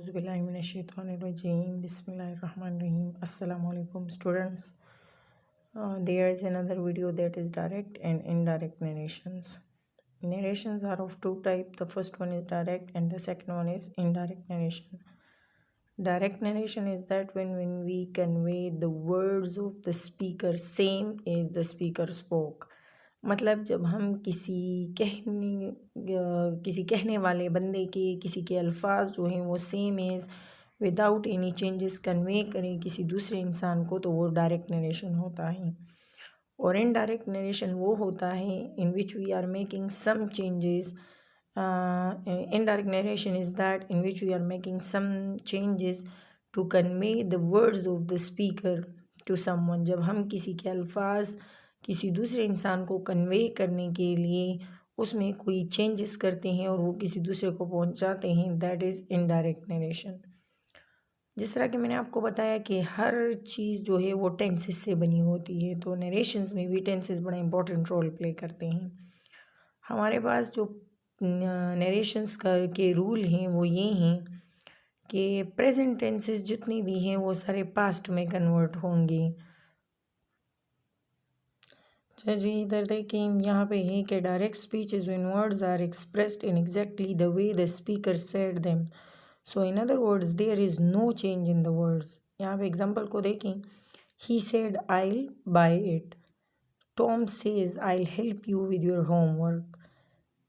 Auzubillahiminash-shaytanir-rajim. Bismillahir-rahmanir-rahim. Assalamu alaikum students. There is another video that is direct and indirect narrations. Narrations are of two types. The first one is direct and the second one is indirect narration. Direct narration is that when we convey the words of the speaker same as the speaker spoke. मतलब जब हम किसी कहने वाले बंदे के किसी के अल्फाज जो हैं वो same as without any changes convey करें किसी दूसरे इंसान को, तो वो डायरेक्ट नरेशन होता है. और इनडायरेक्ट नरेशन वो होता है in which we are making some changes. Indirect narration is that in which we are making some changes to convey the words of the speaker to someone. जब हम किसी के अल्फाज किसी दूसरे इंसान को कन्वे करने के लिए उसमें कोई चेंजेस करते हैं और वो किसी दूसरे को पहुंचाते हैं, दैट इज़ इनडायरेक्ट नरेशन. जिस तरह कि मैंने आपको बताया कि हर चीज़ जो है वो टेंसेस से बनी होती है, तो नरेशंस में भी टेंसेस बड़ा इंपॉर्टेंट रोल प्ले करते हैं. हमारे पास जो नरेशंस के रूल हैं वो ये हैं कि प्रेजेंट टेंसेस जितने भी हैं वो सारे पास्ट में कन्वर्ट होंगे. अच्छा जी, इधर देखिए यहाँ पे है कि direct speech is when words are expressed in exactly the way the speaker said them. So in other words there is no change in the words. यहाँ पे एग्जांपल को देखें. He said I will buy it. Tom says I will help you with your homework.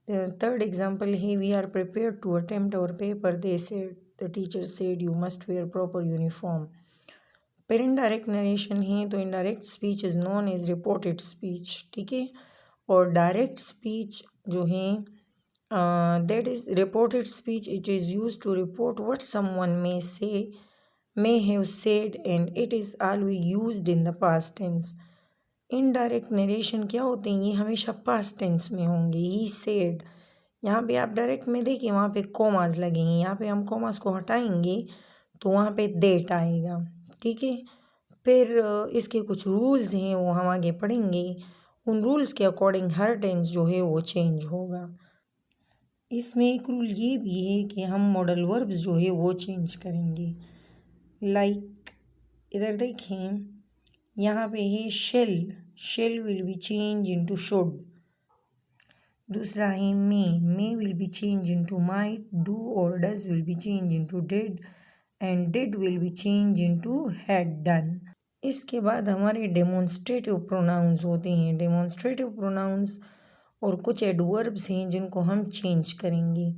The third example here, we are prepared to attempt our paper. They said, the teacher said, you must wear proper uniform. फिर indirect narration है तो indirect speech is known as reported speech. ठीक है. और direct speech जो है that is reported speech. It is use to report what someone may say may have said and it is always used in the past tense. Indirect narration क्या होते हैं, ये हमेशा पास्ट टेंस में होंगे. He said, यहाँ पे आप डायरेक्ट में देखिए वहाँ पे कॉमास लगे हैं. यहाँ पे हम कॉमास को हटाएंगे तो वहाँ पे देट आएगा. ठीक है. फिर इसके कुछ रूल्स हैं वो हम आगे पढ़ेंगे. उन रूल्स के अकॉर्डिंग हर टेंस जो है वो चेंज होगा. इसमें एक रूल ये भी है कि हम मॉडल वर्ब्स जो है वो चेंज करेंगे. लाइक इधर देखें, यहाँ पे है shall. Shall will be change into should. दूसरा है may will be change into might. Do और does will be change into did and did will be change into had done. इसके बाद हमारे डेमोन्स्ट्रेटिव प्रोनाउंस होते हैं. डेमोन्स्ट्रेटिव प्रोनाउंस और कुछ एडवर्ब्स हैं जिनको हम चेंज करेंगे.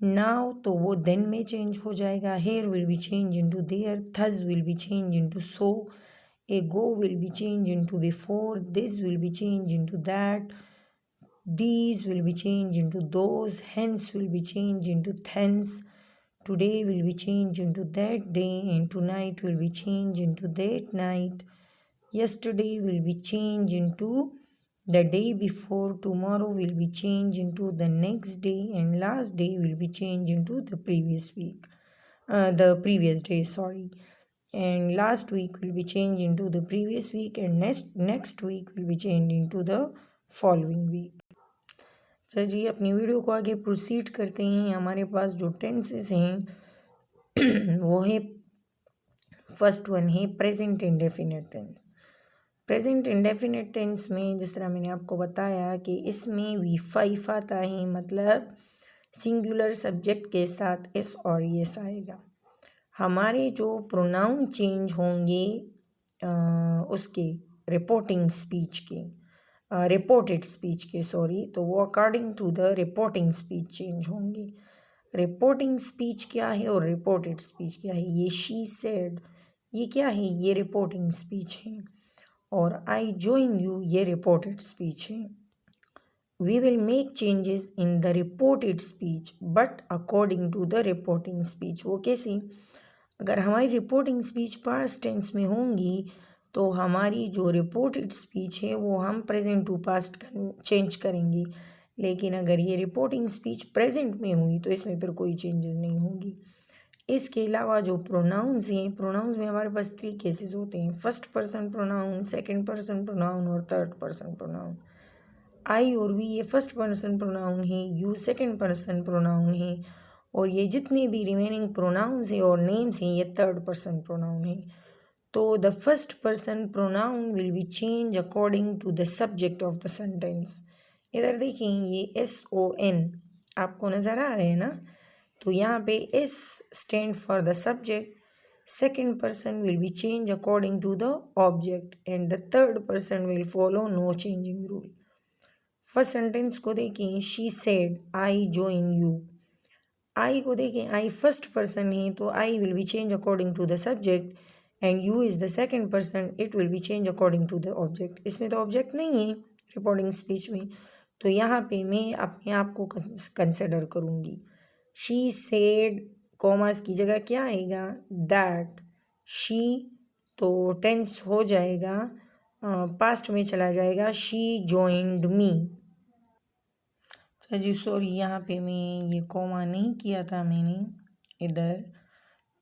नाउ तो वो देन में चेंज हो जाएगा. Here will be change into there. Thus will be change into so. Ago will be changed into before. This will be changed into that. These will be changed into those. Hence will be changed into thence. Today will be changed into that day, and tonight will be changed into that night. Yesterday will be changed into the day before. Tomorrow will be changed into the next day, and last day will be changed into the previous week. The previous day, sorry. And last week will be changed into the previous week, and next week will be changed into the following week. Sir ji, अपनी video को आगे proceed करते हैं. हमारे पास जो tenses हैं वो है, फर्स्ट वन है present indefinite tense. Present indefinite tense में जिस तरह मैंने आपको बताया कि इसमें V5 आता है, मतलब सिंगुलर सब्जेक्ट के साथ एस और एस आएगा. हमारे जो प्रोनाउन चेंज होंगे उसके रिपोर्टेड स्पीच के तो वो according to the reporting speech change होंगे. रिपोर्टिंग स्पीच क्या है और रिपोर्टेड स्पीच क्या है. ये शी सेड, ये क्या है, ये रिपोर्टिंग स्पीच है. और आई जॉइन यू, ये रिपोर्टेड स्पीच है. We will make changes in the reported speech but according to the reporting speech. वो कैसे, अगर हमारी रिपोर्टिंग स्पीच पास्ट टेंस में होंगी तो हमारी जो रिपोर्टेड स्पीच है वो हम प्रेजेंट टू पास्ट चेंज करेंगे. लेकिन अगर ये रिपोर्टिंग स्पीच प्रेजेंट में हुई तो इसमें फिर कोई चेंजेस नहीं होगी. इसके अलावा जो प्रोनाउंस हैं, प्रोनाउंस में हमारे पास 3 केसेस होते हैं. First person pronoun, second person pronoun और थर्ड पर्सन प्रोनाउन. आई और वी ये फर्स्ट पर्सन प्रोनाउन है. यू सेकंड पर्सन प्रोनाउन है. और ये जितने भी रिमेनिंग प्रोनाउंस हैं और नेम्स हैं ये थर्ड पर्सन प्रोनाउन है। तो the first person pronoun will be change according to the subject of the sentence. इधर देखें ये SON आपको नज़र आ रहे हैं ना, तो यहाँ पे S stand for the subject, second person will be change according to the object and the third person will follow no changing rule. First sentence को देखें, she said I join you. I को देखें, I first person है तो I will be change according to the subject and you is the second person, it will be change according to the object. इसमें तो object नहीं है reporting speech में, तो यहाँ पे मैं अपने आप को कंसिडर करूँगी। शी सेड कॉमास की जगह क्या आएगा, दैट। शी तो टेंस हो जाएगा, पास्ट में चला जाएगा, शी जॉइंड मी। अच्छा जी सॉरी, यहाँ पे मैं ये कॉमा नहीं किया था मैंने इधर,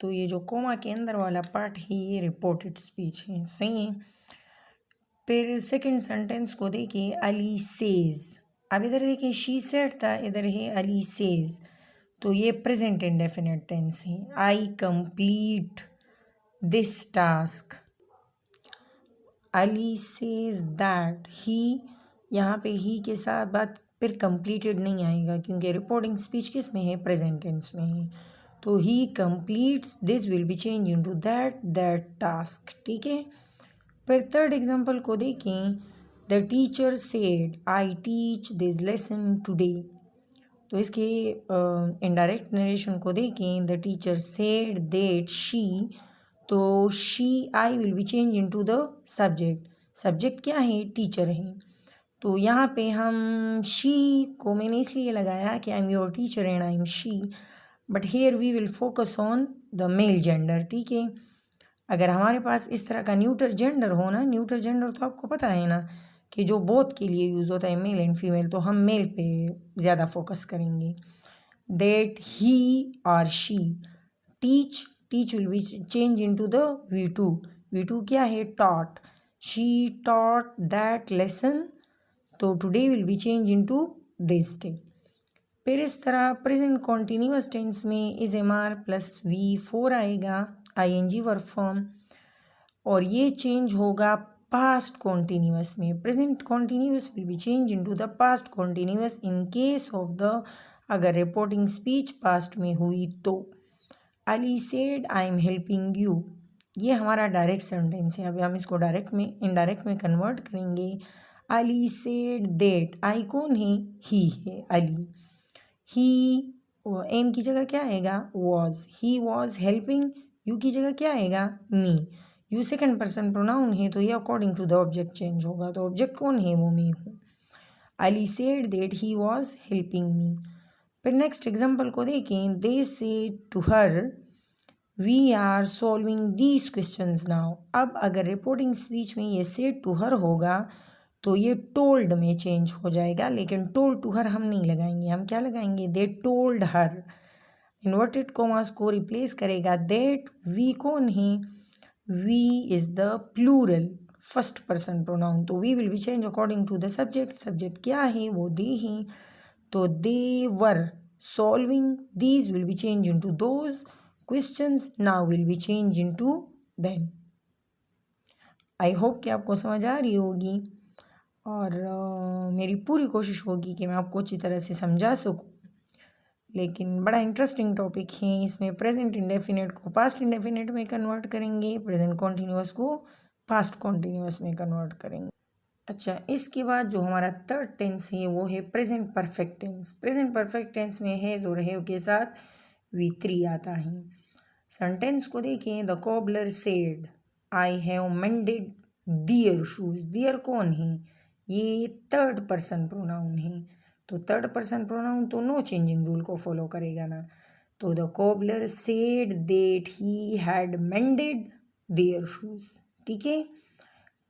तो ये जो कॉमा के अंदर वाला पार्ट है ये रिपोर्टेड स्पीच है, सही है। फिर सेकंड सेंटेंस को देखिए, अली सेज। अब इधर देखिए शी सेड था, इधर है अली सेज, तो ये प्रेजेंट इंडेफिनिट टेंस है। आई complete this task. Ali says that he, यहाँ पे ही के साथ बात फिर कंप्लीटेड नहीं आएगा क्योंकि रिपोर्टिंग स्पीच किस में है, प्रेजेंट टेंस में है। तो he completes this will be change into that task, ठीक है। फिर थर्ड एग्जांपल को देखें, the teacher said I teach this lesson today. तो इसके इनडायरेक्ट नरेशन को देखें, the teacher said that she, तो she I will be change into the subject. Subject क्या है, टीचर है। तो यहाँ पे हम शी को मैंने इसलिए लगाया कि I am your teacher and I am she, but here we will focus on the male gender, ठीक है। अगर हमारे पास इस तरह का न्यूटर जेंडर हो ना, न्यूटर जेंडर तो आपको पता है ना कि जो बोथ के लिए यूज़ होता है, मेल एंड फीमेल, तो हम मेल पे ज़्यादा फोकस करेंगे। दैट ही और she teach, teach will be change into the V2। V2 क्या है, taught. She taught that lesson, तो today will be change into this day. फिर इस तरह प्रेजेंट कॉन्टीन्यूअस टेंस में इज MR प्लस V4 आएगा, ING verb form, और ये चेंज होगा पास्ट कॉन्टीन्यूअस में। Present continuous will be change into the past continuous in case of the, अगर रिपोर्टिंग स्पीच पास्ट में हुई तो। Ali said I am helping you, ये हमारा डायरेक्ट सेंटेंस है। अभी हम इसको डायरेक्ट में इनडायरेक्ट में कन्वर्ट करेंगे। अली सेड दैट, आई कौन है, ही है अली। ही एम की जगह क्या आएगा, was. He was helping, you की जगह क्या आएगा, me. You second person pronoun है तो ये according to the object change होगा, तो ऑब्जेक्ट कौन है, वो मैं हूँ। Ali said that he was helping me. फिर नेक्स्ट एग्जाम्पल को देखें, they said to her we are solving these questions now. अब अगर रिपोर्टिंग स्पीच में ये सेड टू हर होगा तो ये टोल्ड में चेंज हो जाएगा, लेकिन टोल्ड टू हर हम नहीं लगाएंगे, हम क्या लगाएंगे, they told her. Inverted commas को रिप्लेस करेगा दैट। वी कौन है, we is the plural first person pronoun, तो we will be change according to the subject. Subject क्या है, वो दे हैं, तो they were solving, these will be change into those, questions now will be change into then. I hope कि आपको समझ आ रही होगी, और मेरी पूरी कोशिश होगी कि मैं आपको अच्छी तरह से समझा सकूं। लेकिन बड़ा इंटरेस्टिंग टॉपिक है, इसमें प्रेजेंट इंडेफिनिट को पास्ट इंडेफिनिट में कन्वर्ट करेंगे, प्रेजेंट कॉन्टीन्यूअस को पास्ट कॉन्टीन्यूअस में कन्वर्ट करेंगे। अच्छा, इसके बाद जो हमारा थर्ड टेंस है वो है present perfect tense. Present perfect tense में हैज़ और हैव के साथ V3 आता है। सेंटेंस को देखें, the cobbler said I have mended their shoes. Their कौन है, ये थर्ड पर्सन प्रोनाउन है, तो थर्ड पर्सन प्रोनाउन तो नो चेंजिंग रूल को फॉलो करेगा ना। तो the cobbler said that he had mended their shoes, ठीक है।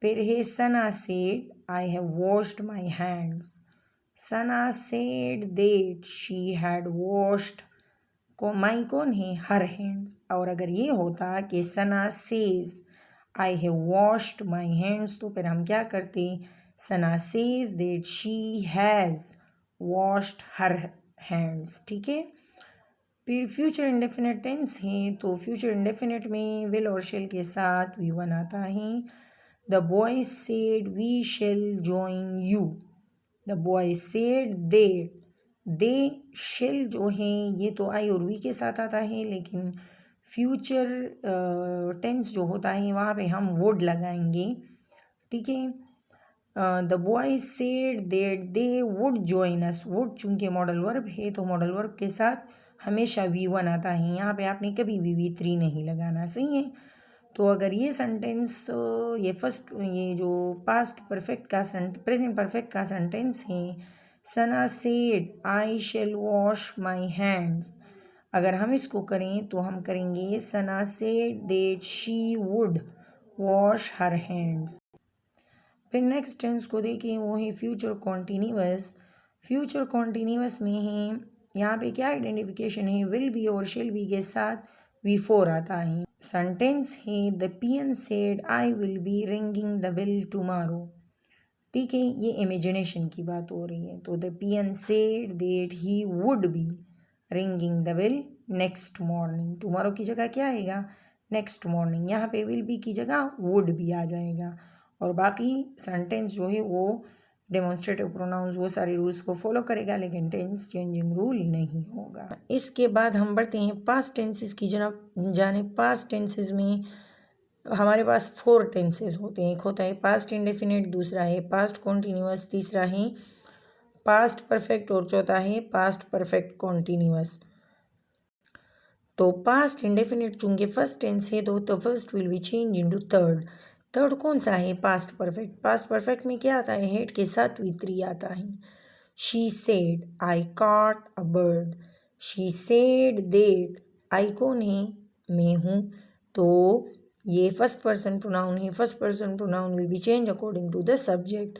फिर है Sana said I have washed my hands. Sana said that she had washed, को माई कौन है, हर हैंड्स। और अगर ये होता कि Sana says I have washed my hands, तो फिर हम क्या करते, Sana says that she has washed her hands, ठीक है। फिर फ्यूचर इंडेफिनिट टेंस है, तो फ्यूचर इंडेफिनिट में विल और शेल के साथ V1 आता है। The boy said we shall join you. The boy said they shall जो है ये तो आई और वी के साथ आता है, लेकिन फ्यूचर टेंस जो होता है वहाँ पे हम वुड लगाएंगे, ठीक है। The boy said that they would join us. Would चूँकि मॉडल वर्ब है तो मॉडल वर्ब के साथ हमेशा V1 आता है, यहाँ पे आपने कभी भी V3 नहीं लगाना, सही है। तो अगर ये सेंटेंस ये जो पास्ट परफेक्ट का प्रेजेंट परफेक्ट का सेंटेंस है, Sana said I shall wash my hands, अगर हम इसको करें तो हम करेंगे Sana said that she would wash her hands. फिर नेक्स्ट टेंस को देखें, वो है फ्यूचर कॉन्टीन्यूअस। फ्यूचर कॉन्टीन्यूअस में है, यहाँ पे क्या आइडेंटिफिकेशन है, विल बी और शेल बी के साथ V4 आता है। सेंटेंस है the peon said I will be ringing the bell tomorrow, ठीक है। ये इमेजिनेशन की बात हो रही है, तो the peon said that he would be ringing the bell next morning. Tomorrow की जगह क्या आएगा, नेक्स्ट मॉर्निंग, यहाँ पे विल बी की जगह वुड भी आ जाएगा। और बाकी सेंटेंस जो है वो डेमोन्स्ट्रेटिव प्रोनाउंस वो सारे रूल्स को फॉलो करेगा, लेकिन टेंस चेंजिंग रूल नहीं होगा। इसके बाद हम बढ़ते हैं पास्ट टेंसेस की जाने। पास्ट टेंसेस में हमारे पास 4 टेंसेस होते हैं। एक होता है पास्ट इंडेफिनिट, दूसरा है पास्ट कॉन्टीन्यूअस, तीसरा है पास्ट परफेक्ट और चौथा है पास्ट परफेक्ट कॉन्टीन्यूअस। तो पास्ट इंडेफिनिट चूँकि फर्स्ट टेंस है तो first will be change into third. Third कौन सा है, पास्ट परफेक्ट। पास्ट परफेक्ट में क्या आता है, हेड के साथ V3 आता है। She said I caught a bird. She said that, I कौन है, मैं हूँ, तो ये फर्स्ट पर्सन प्रोनाउन है। First person pronoun will be change according to the subject,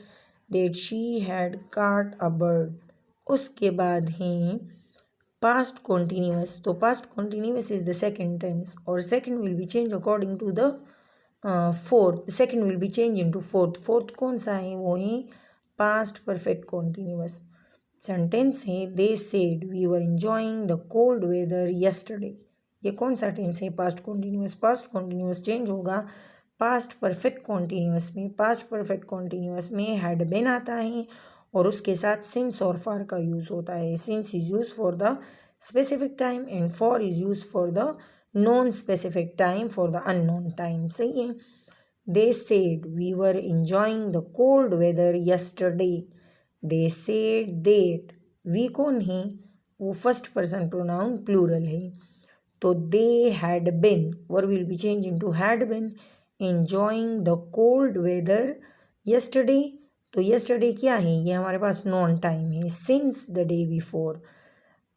that she had caught a bird. उसके बाद है पास्ट कॉन्टीन्यूअस। तो past continuous is the second tense और second will be change according to the fourth. Second will be change into fourth. Fourth कौन सा है, वो है पास्ट परफेक्ट कॉन्टीन्यूअस। सेंटेंस है they said we were enjoying the cold weather yesterday. ये कौन सा टेंस है, past continuous. Past continuous change होगा पास्ट परफेक्ट कॉन्टीन्यूअस में। पास्ट परफेक्ट कॉन्टीन्यूअस में हैड बीन आता है और उसके साथ सिंस और फॉर का यूज़ होता है। Since is use for the specific time and for is use for the non specific time, for the unknown time, सही है। They said we were enjoying the cold weather yesterday. They said that, we कौन है, वो first person pronoun plural है, तो they had been, were will be change into had been enjoying the cold weather yesterday. तो yesterday क्या है, ये हमारे पास नॉन टाइम है, सिंस द डे बिफोर।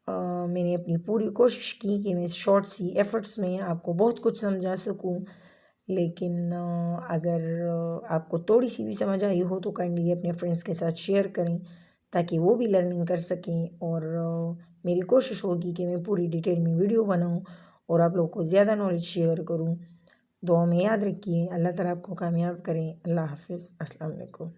मैंने अपनी पूरी कोशिश की कि मैं इस शॉर्ट सी एफर्ट्स में आपको बहुत कुछ समझा सकूं, लेकिन अगर आपको थोड़ी सी भी समझ आई हो तो काइंडली अपने फ्रेंड्स के साथ शेयर करें ताकि वो भी लर्निंग कर सकें। और मेरी कोशिश होगी कि मैं पूरी डिटेल में वीडियो बनाऊं और आप लोगों को ज़्यादा नॉलेज शेयर करूं। दुआ में याद रखिए, अल्लाह ताला आपको कामयाब करें। अल्लाह हाफिज़, अस्सलाम वालेकुम।